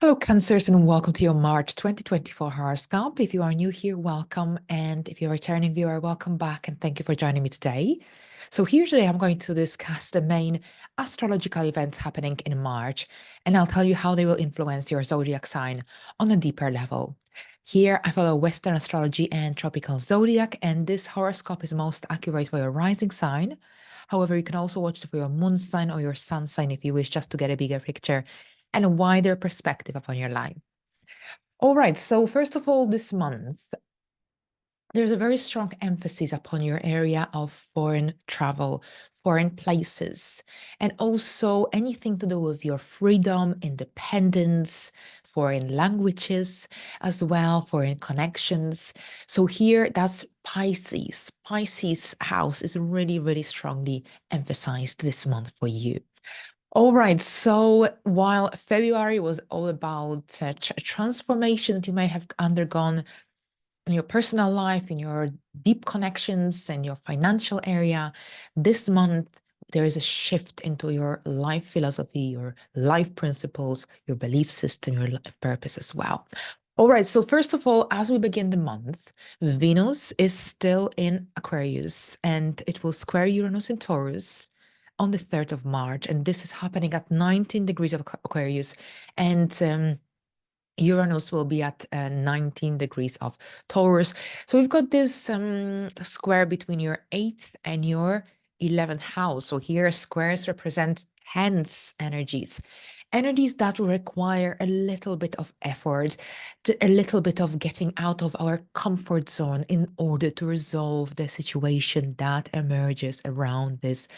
Hello, Cancers, and welcome to your March 2024 horoscope. If you are new here, welcome. And if you're a returning viewer, welcome back. And thank you for joining me today. So, here today, I'm going to discuss the main astrological events happening in March, and I'll tell you how they will influence your zodiac sign on a deeper level. Here, I follow Western astrology and tropical zodiac, and this horoscope is most accurate for your rising sign. However, you can also watch it for your moon sign or your sun sign if you wish, just to get a bigger picture and a wider perspective upon your life. All right, so first of all, this month, there's a very strong emphasis upon your area of foreign travel, foreign places, and also anything to do with your freedom, independence, foreign languages as well, foreign connections. So here, that's Pisces. Pisces house is really, really strongly emphasized this month for you. All right. So while February was all about transformation that you may have undergone in your personal life, in your deep connections, and your financial area, this month there is a shift into your life philosophy, your life principles, your belief system, your life purpose as well. All right. So first of all, as we begin the month, Venus is still in Aquarius, and it will square Uranus in Taurus on the 3rd of March, and this is happening at 19 degrees of Aquarius, and Uranus will be at 19 degrees of Taurus. So we've got this square between your 8th and your 11th house. So here squares represent tense energies, energies that require a little bit of effort, a little bit of getting out of our comfort zone in order to resolve the situation that emerges around this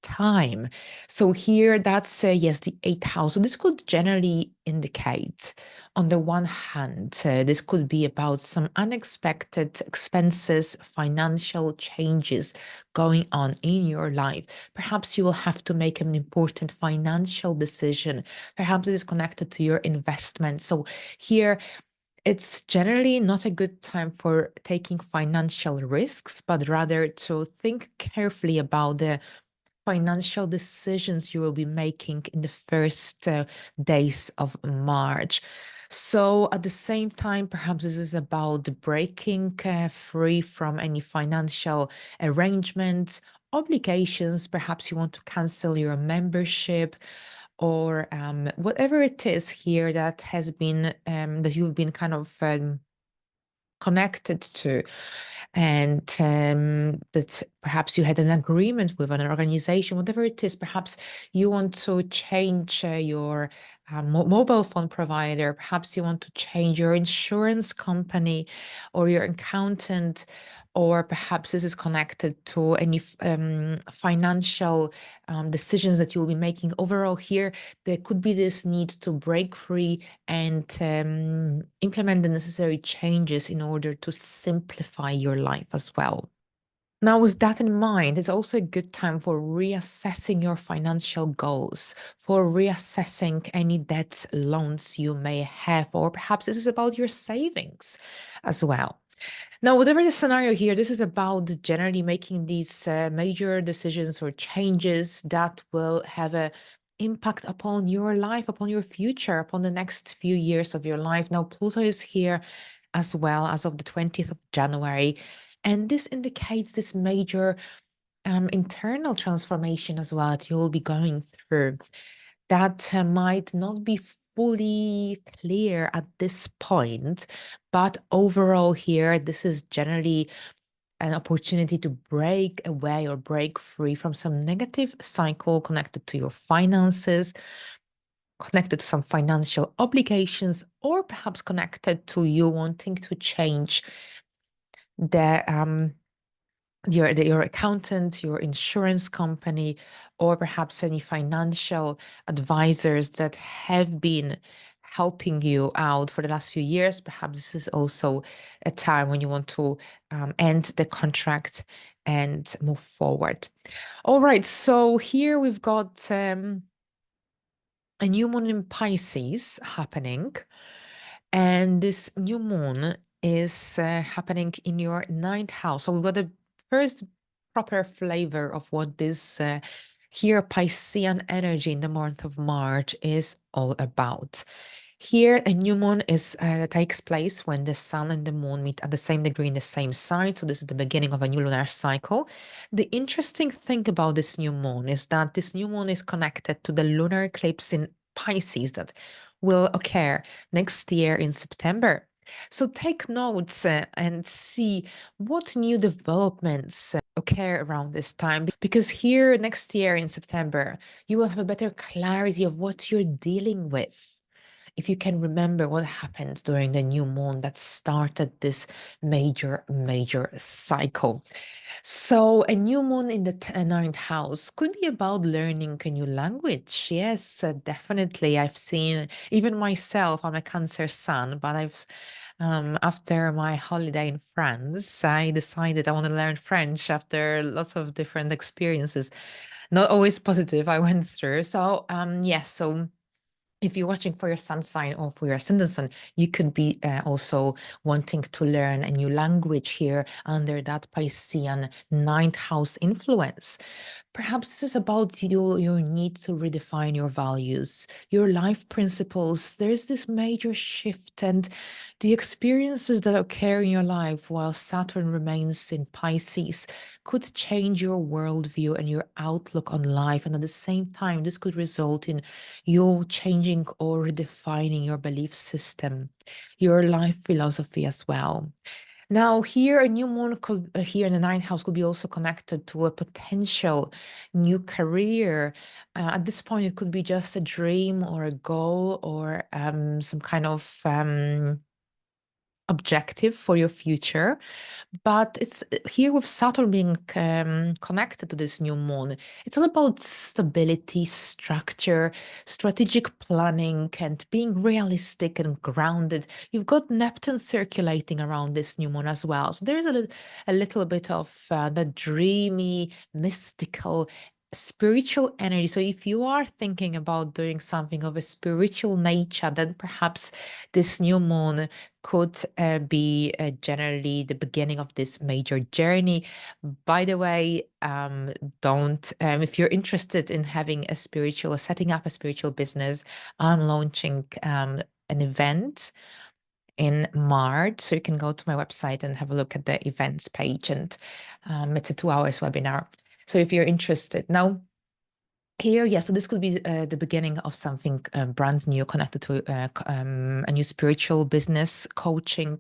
time. So here that's yes, the 8th house. So this could generally indicate, on the one hand, this could be about some unexpected expenses, financial changes going on in your life. Perhaps you will have to make an important financial decision. Perhaps it is connected to your investment. So here it's generally not a good time for taking financial risks, but rather to think carefully about the financial decisions you will be making in the first days of March. So at the same time, perhaps this is about breaking free from any financial arrangements, obligations. Perhaps you want to cancel your membership or whatever it is here that has been that you've been kind of connected to, and that perhaps you had an agreement with an organization, whatever it is. Perhaps you want to change your mobile phone provider. Perhaps you want to change your insurance company or your accountant, or perhaps this is connected to any financial decisions that you will be making. Overall, here there could be this need to break free and implement the necessary changes in order to simplify your life as well. Now, with that in mind, it's also a good time for reassessing your financial goals, for reassessing any debts, loans you may have, or perhaps this is about your savings as well. Now, whatever the scenario here, this is about generally making these major decisions or changes that will have a impact upon your life, upon your future, upon the next few years of your life. Now, Pluto is here as well as of the 20th of January, and this indicates this major internal transformation as well that you'll be going through that might not be fully clear at this point, but overall here, this is generally an opportunity to break away or break free from some negative cycle connected to your finances, connected to some financial obligations, or perhaps connected to you wanting to change the your accountant, your insurance company, or perhaps any financial advisors that have been helping you out for the last few years. Perhaps this is also a time when you want to end the contract and move forward. All right, so here we've got a new moon in Pisces happening, and this new moon is happening in your 9th house. So we've got a first proper flavor of what this here Piscean energy in the month of March is all about. Here, a new moon takes place when the sun and the moon meet at the same degree in the same sign. So this is the beginning of a new lunar cycle. The interesting thing about this new moon is that this new moon is connected to the lunar eclipse in Pisces that will occur next year in September. So take notes and see what new developments occur around this time, because here next year in September, you will have a better clarity of what you're dealing with. If you can remember what happened during the new moon that started this major cycle. So a new moon in the ninth house could be about learning a new language. Yes, definitely. I've seen, even myself, I'm a Cancer sun, but after my holiday in France, I decided I want to learn French after lots of different experiences, not always positive, I went through. So, yes, so if you're watching for your sun sign or for your ascendant sign, you could be also wanting to learn a new language here under that Piscean ninth house influence. Perhaps this is about your need to redefine your values, your life principles. There's this major shift, and the experiences that occur in your life while Saturn remains in Pisces could change your worldview and your outlook on life. And at the same time, this could result in you changing or redefining your belief system, your life philosophy as well. Now, here, a new moon could, here in the ninth house could be also connected to a potential new career. At this point, it could be just a dream or a goal or some kind of objective for your future. But it's here with Saturn being connected to this new moon. It's all about stability, structure, strategic planning, and being realistic and grounded. You've got Neptune circulating around this new moon as well. So there's a little bit of the dreamy, mystical, spiritual energy. So if you are thinking about doing something of a spiritual nature, then perhaps this new moon could be generally the beginning of this major journey. By the way, don't if you're interested in having a spiritual or setting up a spiritual business, I'm launching an event in March. So you can go to my website and have a look at the events page, and it's a 2 hours webinar. So if you're interested. Now, here, yeah, so this could be the beginning of something brand new connected to a new spiritual business coaching.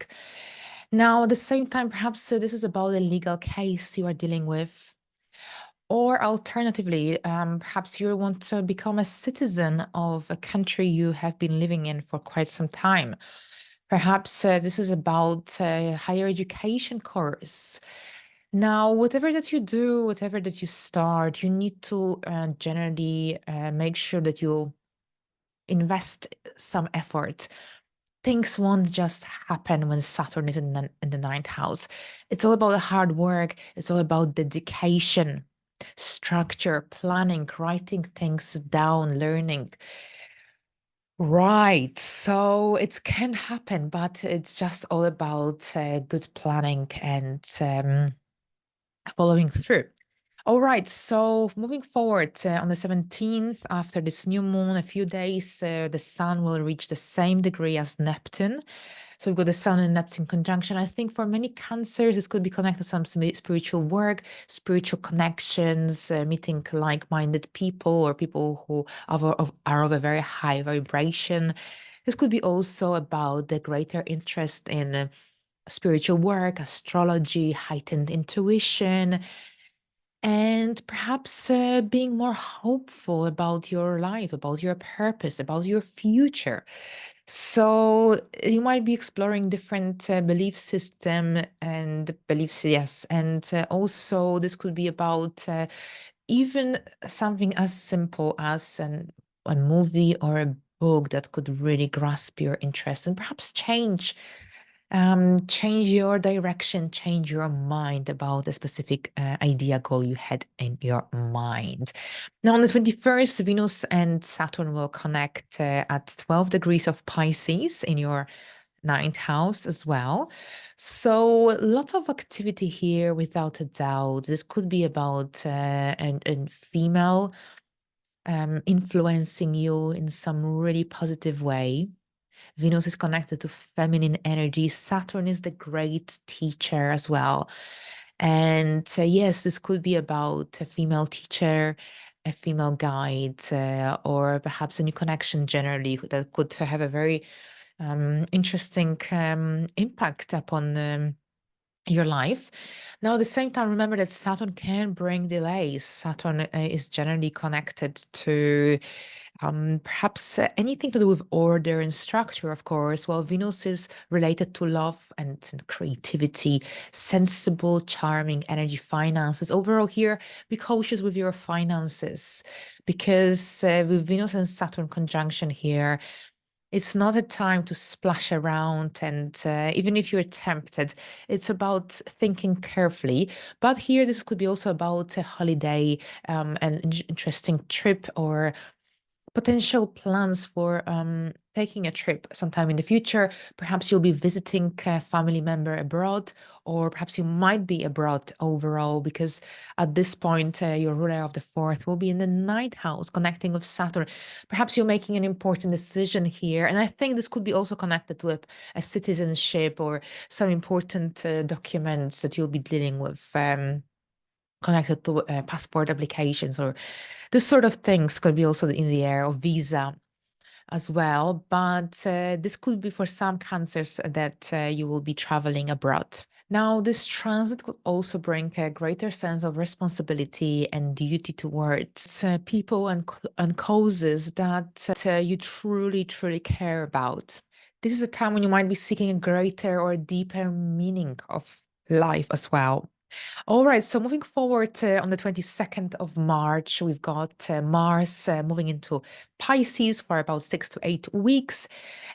Now, at the same time, perhaps this is about a legal case you are dealing with. Or alternatively, perhaps you want to become a citizen of a country you have been living in for quite some time. Perhaps this is about a higher education course. Now, whatever that you do, whatever that you start, you need to generally make sure that you invest some effort. Things won't just happen when Saturn is in the ninth house. It's all about the hard work. It's all about dedication, structure, planning, writing things down, learning. Right. So it can happen, but it's just all about good planning and following through. All right, so moving forward on the 17th, after this new moon, a few days, the sun will reach the same degree as Neptune. So we've got the sun and Neptune conjunction. I think for many cancers, this could be connected to some spiritual work, spiritual connections, meeting like-minded people or people who are of a very high vibration. This could be also about the greater interest in spiritual work, astrology, heightened intuition, and perhaps being more hopeful about your life, about your purpose, about your future. So you might be exploring different belief system and beliefs, yes, and also this could be about even something as simple as a movie or a book that could really grasp your interest and perhaps change your direction, change your mind about a specific idea, goal you had in your mind. Now, on the 21st, Venus and Saturn will connect at 12 degrees of Pisces in your ninth house as well. So, a lot of activity here, without a doubt. This could be about a female influencing you in some really positive way. Venus is connected to feminine energy. Saturn is the great teacher as well. And yes, this could be about a female teacher, a female guide, or perhaps a new connection generally that could have a very interesting impact upon your life. Now, at the same time, remember that Saturn can bring delays. Saturn is generally connected to perhaps anything to do with order and structure, of course. Well, Venus is related to love and creativity, sensible, charming energy, finances. Overall, here, be cautious with your finances because with Venus and Saturn conjunction here, it's not a time to splash around. And even if you're tempted, it's about thinking carefully. But here, this could be also about a holiday, an interesting trip, or potential plans for taking a trip sometime in the future. Perhaps you'll be visiting a family member abroad, or perhaps you might be abroad overall, because at this point, your ruler of the fourth will be in the ninth house, connecting with Saturn. Perhaps you're making an important decision here. And I think this could be also connected to a citizenship or some important documents that you'll be dealing with. Connected to passport applications or this sort of things could be also in the air, of visa as well. But this could be for some cancers that you will be traveling abroad. Now, this transit could also bring a greater sense of responsibility and duty towards people and causes that you truly, truly care about. This is a time when you might be seeking a greater or deeper meaning of life as well. All right, so moving forward on the 22nd of March, we've got Mars moving into Pisces for about 6 to 8 weeks.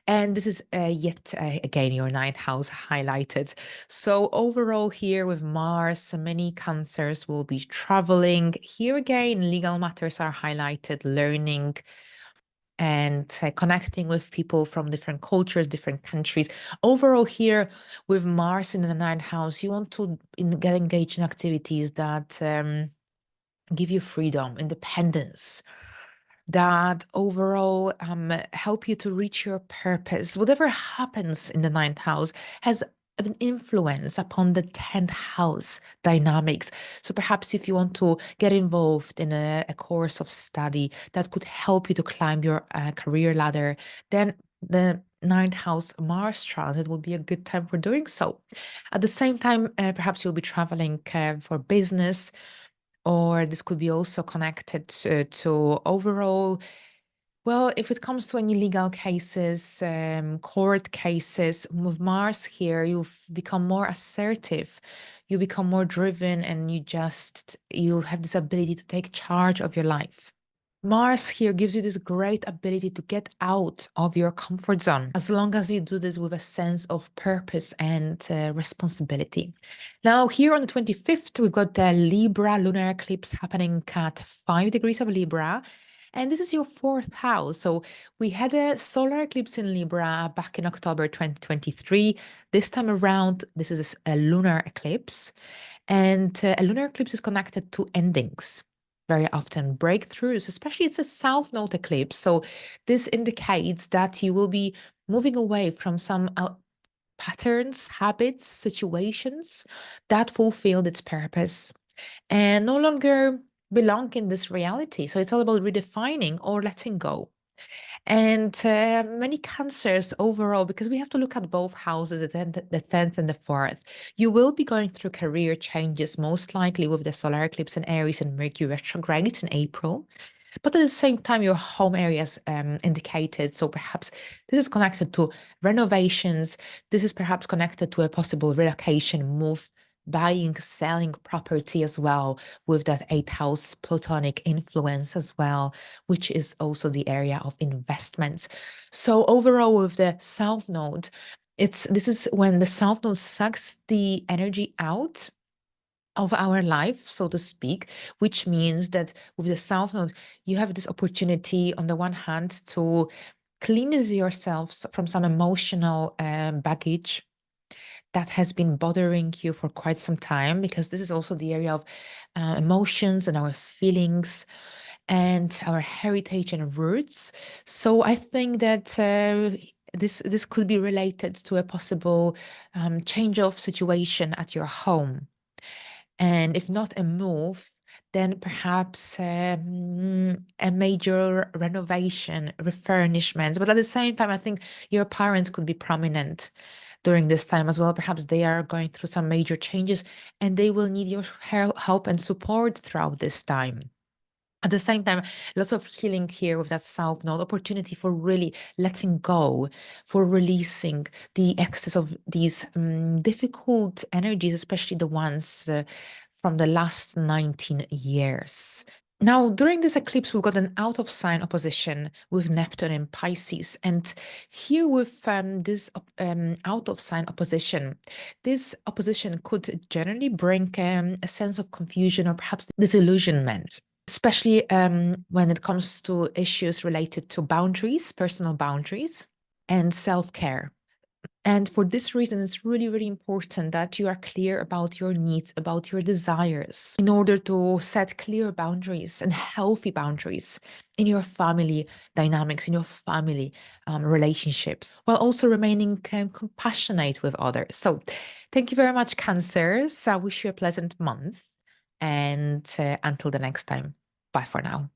And this is yet again your ninth house highlighted. So overall here with Mars, many cancers will be traveling. Here again, legal matters are highlighted, learning, and connecting with people from different cultures, different countries. Overall, here with Mars in the ninth house, you want to get engaged in activities that give you freedom, independence, that overall help you to reach your purpose. Whatever happens in the ninth house has an influence upon the 10th house dynamics. So perhaps if you want to get involved in a course of study that could help you to climb your career ladder, then the ninth house Mars transit would be a good time for doing so. At the same time, perhaps you'll be traveling for business, or this could be also connected to overall, well, if it comes to any legal cases, court cases, with Mars here, you've become more assertive, you become more driven, and you have this ability to take charge of your life. Mars here gives you this great ability to get out of your comfort zone, as long as you do this with a sense of purpose and responsibility. Now, here on the 25th, we've got the Libra lunar eclipse happening at 5 degrees of Libra. And this is your fourth house. So we had a solar eclipse in Libra back in October 2023. This time around, this is a lunar eclipse. And a lunar eclipse is connected to endings, very often breakthroughs, especially it's a south node eclipse. So this indicates that you will be moving away from some patterns, habits, situations that fulfilled its purpose and no longer belong in this reality. So it's all about redefining or letting go. And many cancers overall, because we have to look at both houses, the 10th and the 4th. You will be going through career changes, most likely with the solar eclipse in Aries and Mercury retrograde in April. But at the same time, your home areas indicated. So perhaps this is connected to renovations. This is perhaps connected to a possible relocation move, buying, selling property as well, with that 8th house Plutonic influence as well, which is also the area of investments. So overall, with the South Node, this is when the South Node sucks the energy out of our life, so to speak, which means that with the South Node, you have this opportunity on the one hand to cleanse yourself from some emotional baggage that has been bothering you for quite some time, because this is also the area of emotions and our feelings and our heritage and roots. So I think that This could be related to a possible change of situation at your home. And if not a move, then perhaps a major renovation, refurnishment. But at the same time, I think your parents could be prominent during this time as well. Perhaps they are going through some major changes and they will need your help and support throughout this time. At the same time, lots of healing here with that South Node, opportunity for really letting go, for releasing the excess of these difficult energies, especially the ones from the last 19 years. Now, during this eclipse, we've got an out of sign opposition with Neptune in Pisces. And here with this out of sign opposition, this opposition could generally bring a sense of confusion or perhaps disillusionment, especially when it comes to issues related to boundaries, personal boundaries, and self-care. And for this reason, it's really, really important that you are clear about your needs, about your desires, in order to set clear boundaries and healthy boundaries in your family dynamics, in your family relationships, while also remaining compassionate with others. So thank you very much, Cancers. I wish you a pleasant month. And until the next time, bye for now.